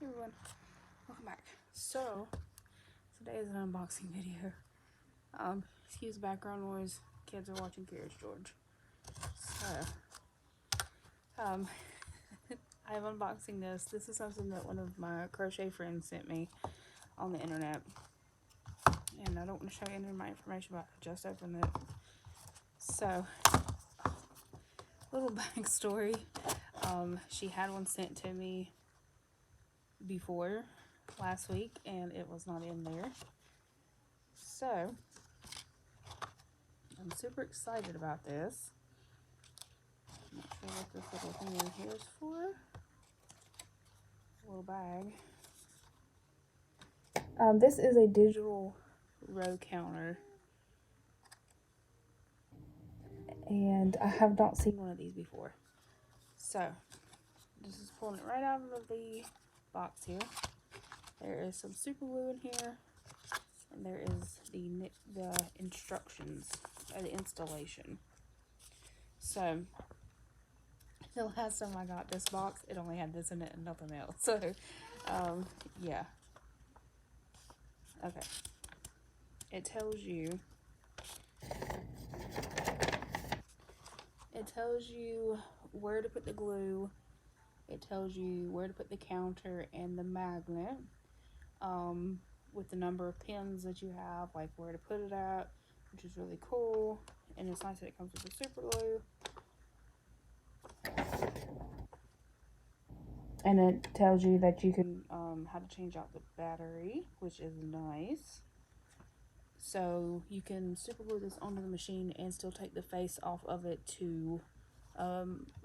Hey everyone, welcome back. So, today is an unboxing video. Excuse the background noise. Kids are watching Curious George. So, I'm unboxing this. This is something that one of my crochet friends sent me on the internet. And I don't want to show you any of my information about it. Just open it. So, little backstory. She had one sent to me before last week and it was not in there, so I'm super excited about this. I'm not sure what this little thing in here is for. A little bag. This is a digital row counter, and I have not seen one of these before, so this is pulling it right out of the box here. There is some super glue in here, and there is the instructions, the installation. So the last time I got this box, it only had this in it and nothing else. So yeah. Okay. It tells you where to put the glue. It tells you where to put the counter and the magnet, with the number of pins that you have, like where to put it at, which is really cool. And it's nice that it comes with the super glue. And it tells you that you can how to change out the battery, which is nice. So you can super glue this onto the machine and still take the face off of it to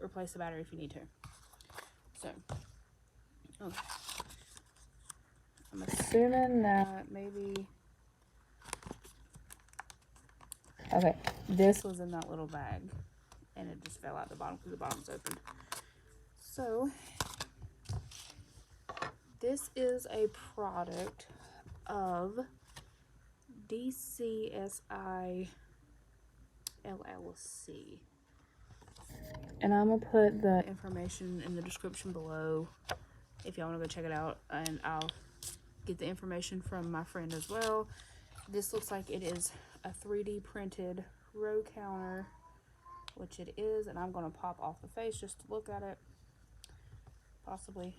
replace the battery if you need to. So, okay. I'm assuming that maybe... Okay, this was in that little bag, and it just fell out the bottom because the bottom's open. So, this is a product of DCSI LLC. And I'm going to put the information in the description below if y'all want to go check it out. And I'll get the information from my friend as well. This looks like it is a 3D printed row counter, which it is. And I'm going to pop off the face just to look at it. Possibly.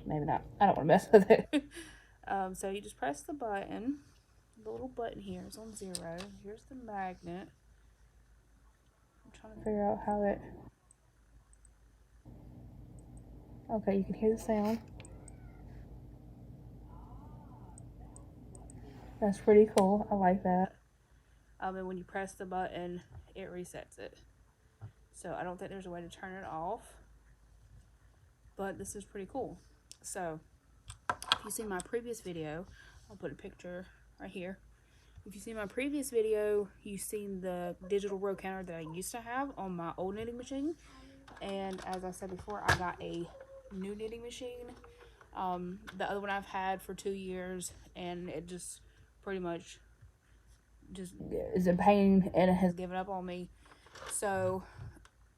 Maybe not. I don't want to mess with it. So you just press the button. The little button here is on 0. Here's the magnet. I'm trying to figure out how it... Okay, you can hear the sound. That's pretty cool. I like that. And when you press the button, it resets it. So I don't think there's a way to turn it off. But this is pretty cool. So if you've seen my previous video, I'll put a picture right here. If you've seen my previous video, you've seen the digital row counter that I used to have on my old knitting machine. And as I said before, I got a new knitting machine. The other one I've had for 2 years, and it just pretty much just is a pain and it has given up on me. So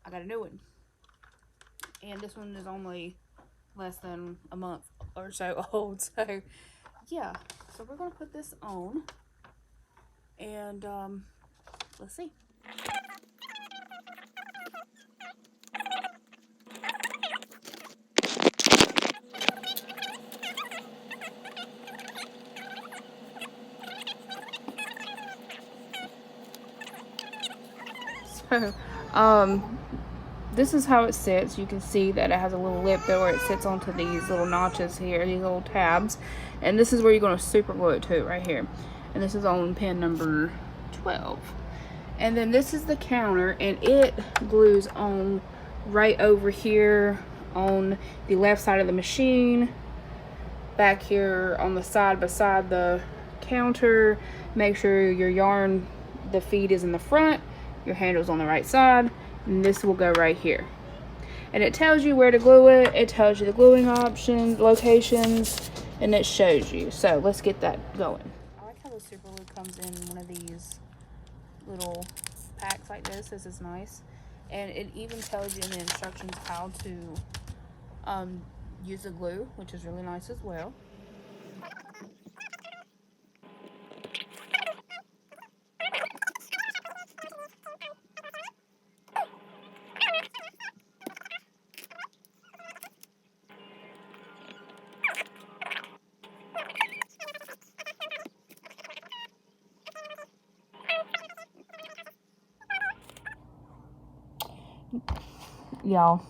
I got a new one. And this one is only less than a month or so old. So yeah, so we're gonna put this on, and let's see. So this is how it sits. You can see that it has a little lip there where it sits onto these little notches here, these little tabs. And this is where you're going to super glue it to, right here. And this is on pin number 12. And then this is the counter, and it glues on right over here on the left side of the machine. Back here on the side beside the counter. Make sure your yarn, the feed is in the front. Your handle's on the right side. And this will go right here. And it tells you where to glue it. It tells you the gluing options, locations, and it shows you. So let's get that going. I like how the super glue comes in one of these little packs like this. This is nice. And it even tells you in the instructions how to use the glue, which is really nice as well. Y'all,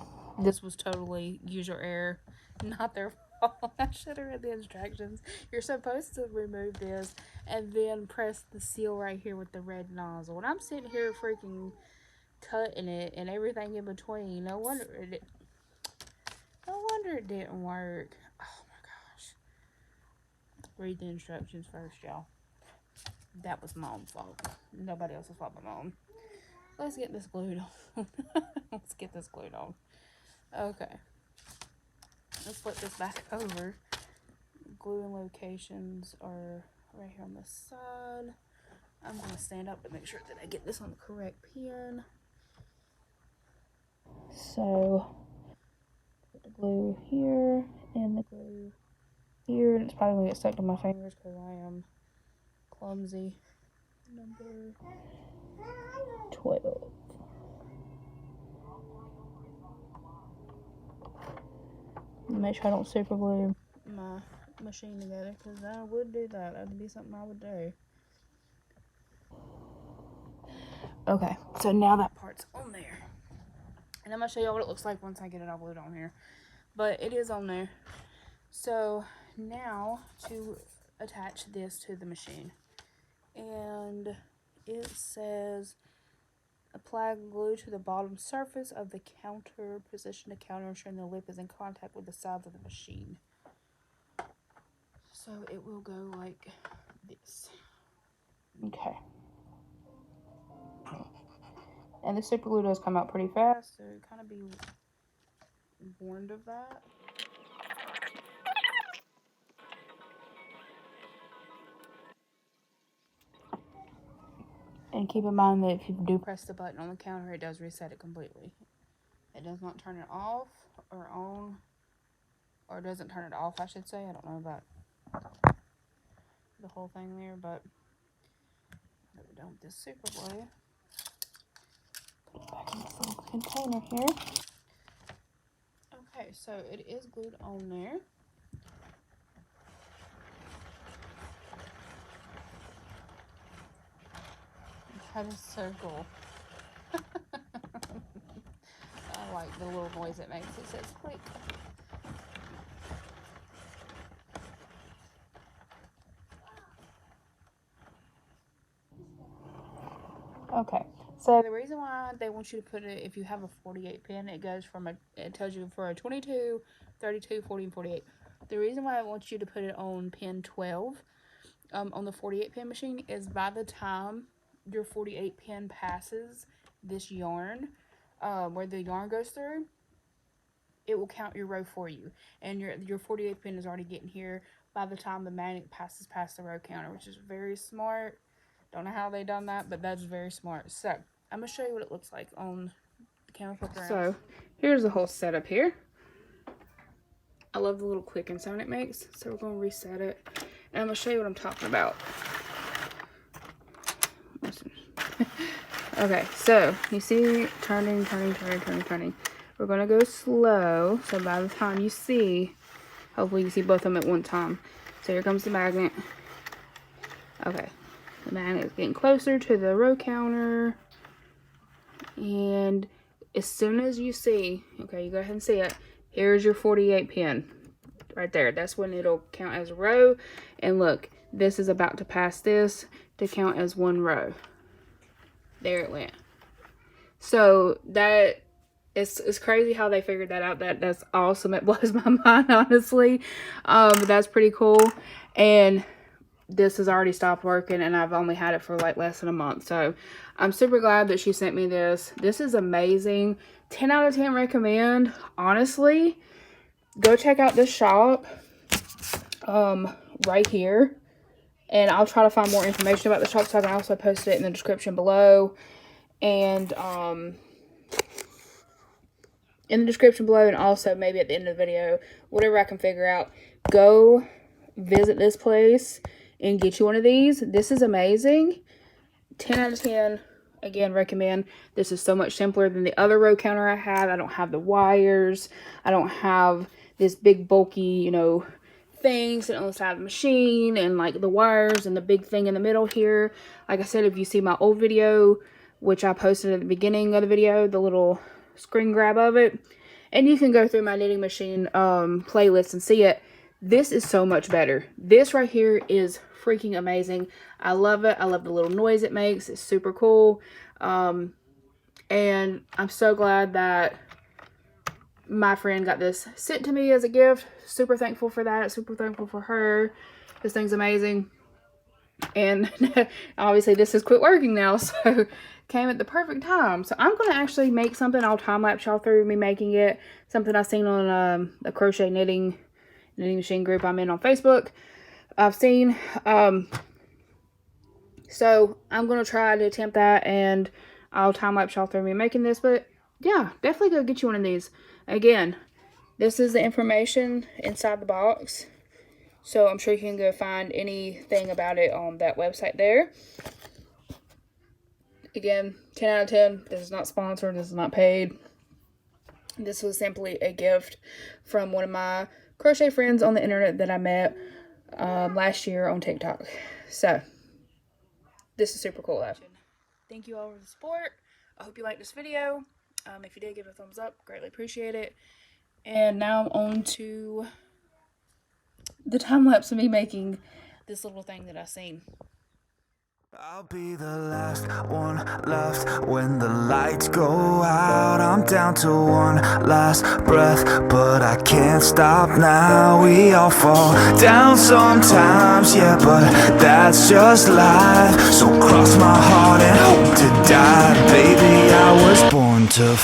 this was totally user error, not their fault. I should have read the instructions. You're supposed to remove this and then press the seal right here with the red nozzle. And I'm sitting here freaking cutting it and everything in between. No wonder it didn't work. Oh my gosh. Read the instructions first, y'all. That was Mom's fault. Nobody else's fault but Mom. Let's get this glued on. Let's get this glued on. Okay. Let's flip this back over. Gluing locations are right here on the side. I'm going to stand up to make sure that I get this on the correct pin. So, put the glue here and the glue here. And it's probably going to get stuck to my fingers because I am clumsy. Number 12. Make sure I don't super glue my machine together because I would do that. That would be something I would do. Okay, so now that part's on there. And I'm going to show you what it looks like once I get it all glued on here. But it is on there. So now to attach this to the machine. And it says apply glue to the bottom surface of the counter. Position the counter, ensuring the lip is in contact with the sides of the machine. So it will go like this. Okay. And the super glue does come out pretty fast, so kind of be warned of that. And keep in mind that if you do press the button on the counter, it does reset it completely. It does not turn it off or on, or it doesn't turn it off, I should say. I don't know about the whole thing there, but what we're done with this super glue. Put it back in this little container here. Okay, so it is glued on there. Cut a circle. I like the little noise it makes. It says click. Okay, so the reason why they want you to put it, if you have a 48 pin, it goes from it tells you for a 22, 32, 40, and 48. The reason why I want you to put it on pin 12 on the 48 pin machine is by the time your 48 pin passes this yarn, where the yarn goes through, it will count your row for you. And your 48 pin is already getting here by the time the magnet passes past the row counter, which is very smart. Don't know how they done that, but that's very smart. So, I'm going to show you what it looks like on the camera flip around. So, here's the whole setup here. I love the little clicking sound it makes. So, we're going to reset it. And I'm going to show you what I'm talking about. Okay, so, you see, turning. We're going to go slow. So, by the time you see, hopefully you see both of them at one time. So, here comes the magnet. Okay. The magnet is getting closer to the row counter. And as soon as you see, okay, you go ahead and see it. Here's your 48 pin. Right there. That's when it'll count as a row. And look, this is about to pass this to count as one row. There it went. So that it's crazy how they figured that out. That's awesome. It blows my mind, honestly. But that's pretty cool. And this has already stopped working, and I've only had it for like less than a month. So I'm super glad that she sent me this. This is amazing. 10 out of 10 recommend. Honestly, go check out this shop right here. And I'll try to find more information about the shop, so I can also post it in the description below. And in the description below, and also maybe at the end of the video, whatever I can figure out. Go visit this place and get you one of these. This is amazing. 10 out of 10. Again, recommend. This is so much simpler than the other row counter I had. I don't have the wires. I don't have this big bulky, you know, thing sitting on the side of the machine, and like the wires and the big thing in the middle here. Like I said, if you see my old video, which I posted at the beginning of the video, the little screen grab of it, and you can go through my knitting machine playlist and see it. This is so much better. This right here is freaking amazing. I love it. I love the little noise it makes. It's super cool. And I'm so glad that my friend got this sent to me as a gift. Super thankful for that. Super thankful for her. This thing's amazing. And obviously this has quit working now, so came at the perfect time. So I'm going to actually make something. I'll time-lapse y'all through me making it. Something I've seen on the crochet knitting machine group I'm in on Facebook. I've seen. So I'm going to try to attempt that, and I'll time-lapse y'all through me making this. But yeah, definitely go get you one of these. Again, this is the information inside the box. So I'm sure you can go find anything about it on that website there. Again, 10 out of 10. This is not sponsored. This is not paid. This was simply a gift from one of my crochet friends on the internet that I met last year on TikTok. So, this is super cool. Thank you all for the support. I hope you liked this video. If you did, give it a thumbs up. Greatly appreciate it. And now I'm on to the time lapse of me making this little thing that I've seen. I'll be the last one left when the lights go out. I'm down to one last breath, but I can't stop now. We all fall down sometimes, yeah, but that's just life. So cross my heart and hope to die. Baby, I was born to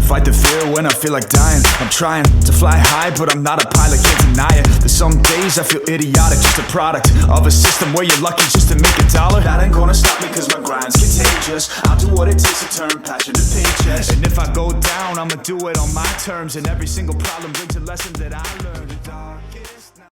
fight the fear when I feel like dying. I'm trying to fly high, but I'm not a pilot, can't deny it. There's some days I feel idiotic, just a product of a system where you're lucky just to make a dollar. That ain't gonna stop me cause my grind's contagious. I'll do what it takes to turn passion to paychecks. And if I go down, I'ma do it on my terms. And every single problem brings a lesson that I learned.